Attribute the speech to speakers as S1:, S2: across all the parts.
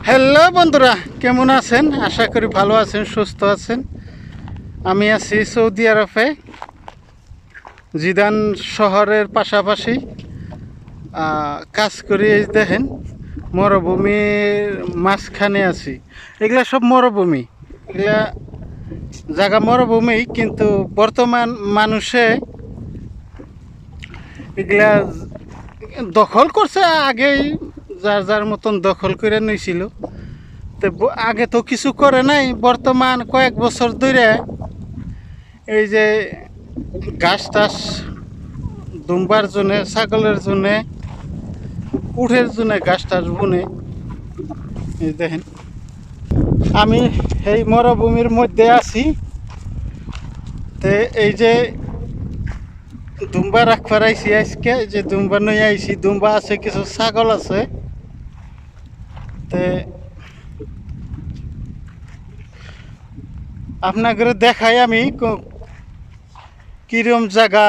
S1: Hello বন্ধুরা, কেমন আছেন? আশা করি ভালো আছেন, সুস্থ আছেন। আমি আছি সৌদি আরবে, জিদান শহরের পাশাপাশি কাজ করি। এই দেখেন, মরুভূমির মাঝখানে আছি। এগুলা সব মরুভূমি, এগুলা জায়গা মরুভূমি, কিন্তু বর্তমান মানুষে এগুলা দখল করছে। আগেই যার যার মতন দখল করে নিয়েছিল। তো আগে তো কিছু করে নাই, বর্তমান কয়েক বছর ধরে এই যে ঘাস টাস দুম্বার জন্যে, ছাগলের জন্যে, উঠের জন্যে ঘাস টাস বুনে। এই দেখেন, আমি এই মরুভূমির মধ্যে আছি। তো এই যে দুম্বা রাখবার আইসি আজকে, যে দুম্বা নিয়ে আইসি, দুম্বা আছে, কিছু ছাগল আছে। তে আপনাদের দেখাই আমি কিরম জায়গা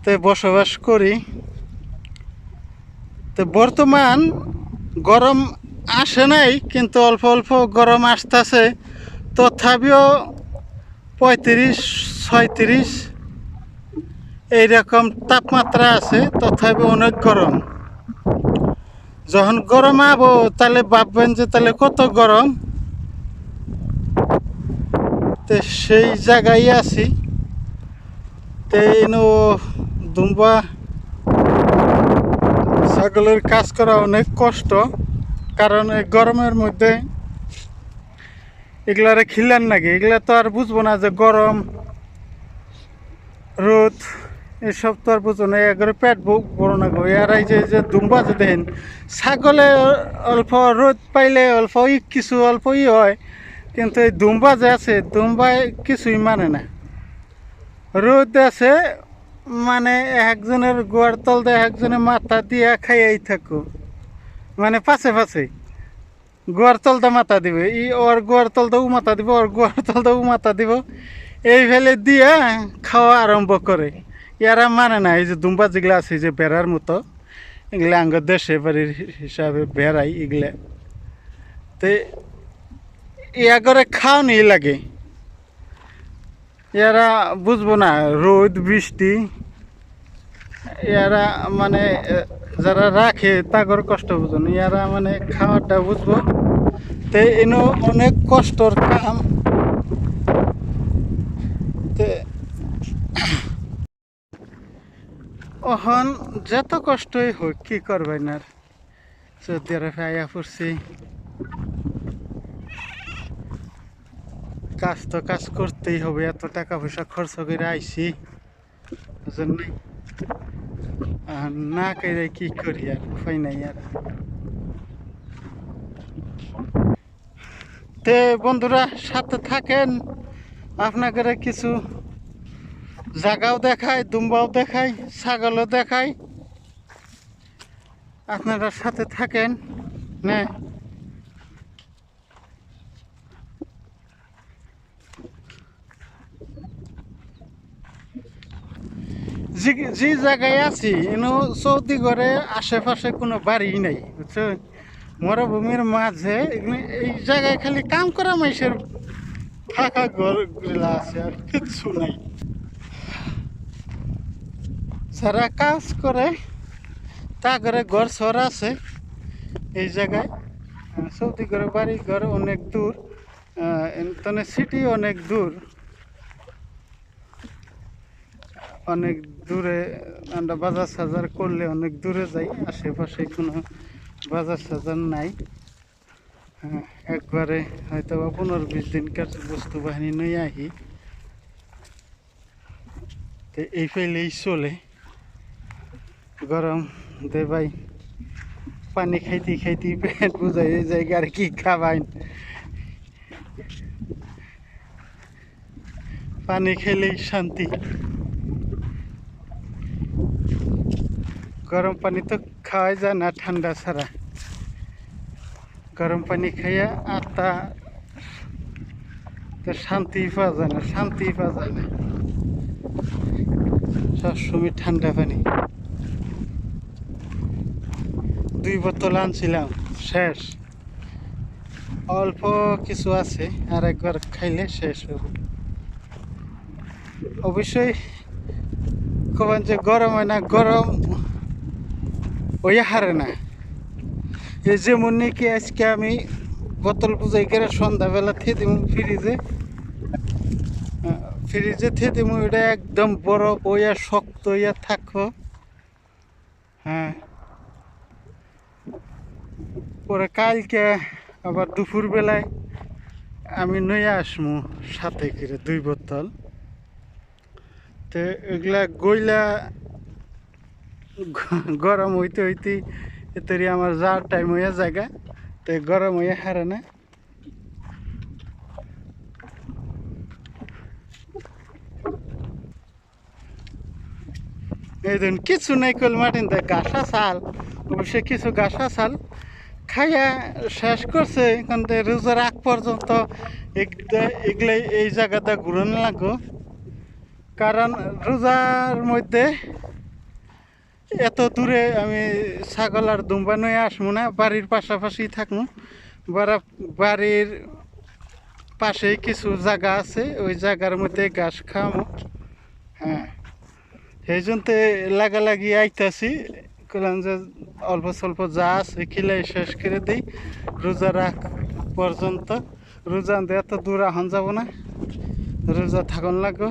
S1: তে বসবাস করি। তো বর্তমান গরম আসে নাই, কিন্তু অল্প অল্প গরম আসতেছে। তথাপিও 35-36 এইরকম তাপমাত্রা আছে। তথাপি অনেক গরম। যখন গরম আবো তাহলে ভাববেন যে তাহলে কত গরম। তো সেই জায়গায় আছি। তো এনো দুম্বা ছাগলের কাজ করা অনেক কষ্ট, কারণ এই গরমের মধ্যে এগুলারে খিলান নাকি, এগুলা তো আর বুঝবো না যে গরম রোদ, এসব তো আর বুঝবো না। একবারে পেট বড় না গো। আর এই যে দুম্বা যে দেখেন, ছাগলে অল্প রোদ পাইলে অল্প কিছু অল্প হয়, কিন্তু এই দুম্বা যে আছে, দুম্বায় কিছুই মানে না। রোদ আছে মানে একজনের গোয়ার তল দিয়ে একজনের মাথা দিয়ে খাইয়াই থাকো, মানে পাশে পাশে গোয়ার তলটা মাথা দিবে, ওর গোয়ার তলটা ও মাথা দিব, ওর গোয়ার তলটা ও মাথা দিব, এই ফেলে দিয়ে খাওয়া আরম্ভ করে। ইয়ারা মানে না। এই যে দুম্বা যেগুলো আছে, যে বেড়ার মতো, এগুলো আঙ্গ দেশে বাড়ির হিসাবে বেড়াই এগুলা। তো ইয়া করে খাওয়ানি লাগে। ইয়ারা বুঝবো না রোদ বৃষ্টি, ইয়ারা মানে যারা রাখে তাগর কষ্ট বুঝুন, ইয়ারা মানে খাওয়াটা বুঝবো। তো এনো অনেক কষ্টর কাম। তো ওহন যত কষ্টই হোক, কি করবেন আর, সৌদি আরবে আয়া পড়ছি। কাজ তো কাজ করতেই হবে, এত টাকা পয়সা খরচ করে আইসি, বুঝলেন? না করে কি করি, আর উপায় নাই আর। তে বন্ধুরা সাথে থাকেন, আপনাদের কিছু জায়গাও দেখায়, দুম্বাও দেখায়, ছাগলও দেখায়। আপনারা সাথে থাকেন না। যে জায়গায় আছি এনো সৌদি ঘরে আশেপাশে কোনো বাড়ি নাই, বুঝছো? মরুভূমির মাঝে এই জায়গায় খালি কাম করা মানুষের ফাঁকা ঘরগুলা আছে, আর কিচ্ছু নাই। যারা কাজ করে তা করে ঘর সর আছে এই জায়গায়। সৌদি ঘরে বাড়ি ঘর অনেক দূর, সিটি অনেক দূর, অনেক দূরে। আমরা বাজার সাজার করলে অনেক দূরে যাই, আশেপাশে কোনো বাজার সাজার নাই। একবারে হয়তো বা 15-20 দিনকার বস্তু বাহিনী নিয়ে আহি, তো এই ফেলেই চলে। গরম দে ভাই, পানি খাইতে খাইতে পেট বুঝাই এই জায়গা, আর কি খাবাই। পানি খেলেই শান্তি। গরম পানি তো খাওয়াই যায় না ঠান্ডা ছাড়া। গরম পানি খাইয়া আত্মা তো শান্তি পাওয়া যায় না, শান্তি পাওয়া যায় না। সবসময় ঠান্ডা পানি। 2 বোতল আনছিলাম, শেষ। অল্প কিছু আছে, আর একবার খাইলে শেষ হবে। অবশ্যই কবেন যে গরম হয় না, গরম ওই হারে না। এই যেমন নাকি আজকে আমি বোতল পুজাই করে সন্ধ্যাবেলা থিয়ে দিব ফ্রিজে, ফ্রিজে থিয়ে দিব, এটা একদম বরফ ওইয়া শক্ত হইয়া থাকো। হ্যাঁ, পরে কালকে আবার দুপুর বেলায় আমি নইয়া আসমু সাথে করে 2 বোতল। তো এগুলা গইলা গরম হইতে হইতে এতরি আমার যাওয়ার টাইম হইয়া জায়গা, তো গরম হইয়া হারে না। এই দিন কিছু নাই কল মাটিন দেয় গাছা চাল, অবশ্যই কিছু গাছা চাল খাইয়া শেষ করছে। কিন্তু রোজার আগ পর্যন্ত এগুলাই এই জায়গাটা ঘুরানো লাগবো, কারণ রোজার মধ্যে এত দূরে আমি ছাগল আর দুম্বা নয়ে আসবো না, বাড়ির পাশাপাশি থাকবো। বাড়ির পাশেই কিছু জায়গা আছে, ওই জায়গার মধ্যে ঘাস খাওয়ামো। হ্যাঁ, সেই জন্য লাগালাগি আইতাছি, কইলাম যে অল্প স্বল্প যা আছে খিলাই শেষ করে দিই রোজা রাখ পর্যন্ত। রোজা এত দূর আহন যাব না, রোজা থাকুন লাগো।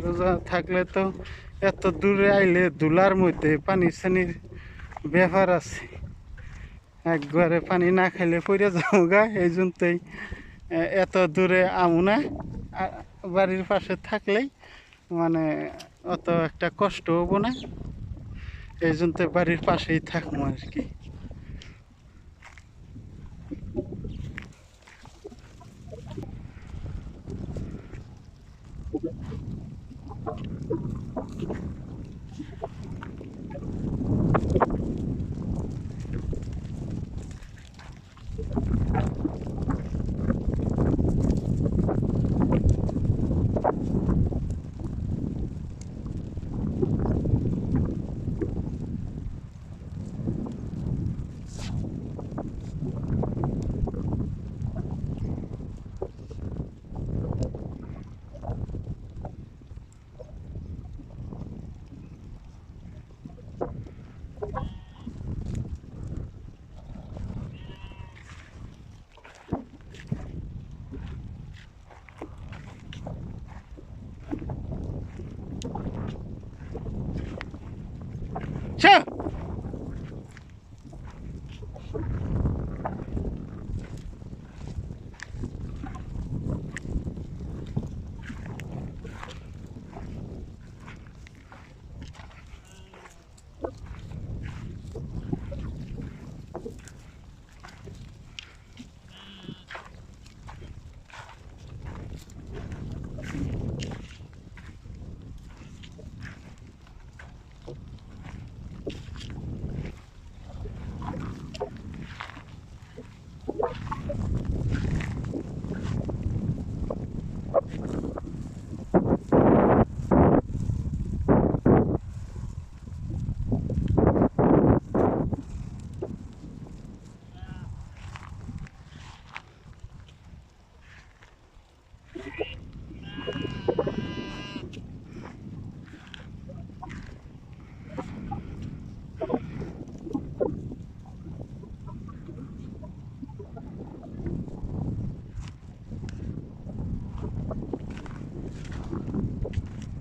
S1: রোজা থাকলে তো এত দূরে আইলে ধুলার মধ্যে পানি সানির ব্যাপার আছে, একবারে পানি না খাইলে পড়ে যাবো গা। এই জন্যই এত দূরে আমু না, বাড়ির পাশে থাকলেই মানে অত একটা কষ্ট হবো না। এই জন্য বাড়ির পাশেই থাকবো আর কি। Sure.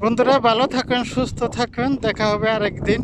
S1: বন্ধুরা ভালো থাকেন, সুস্থ থাকবেন, দেখা হবে আরেকদিন।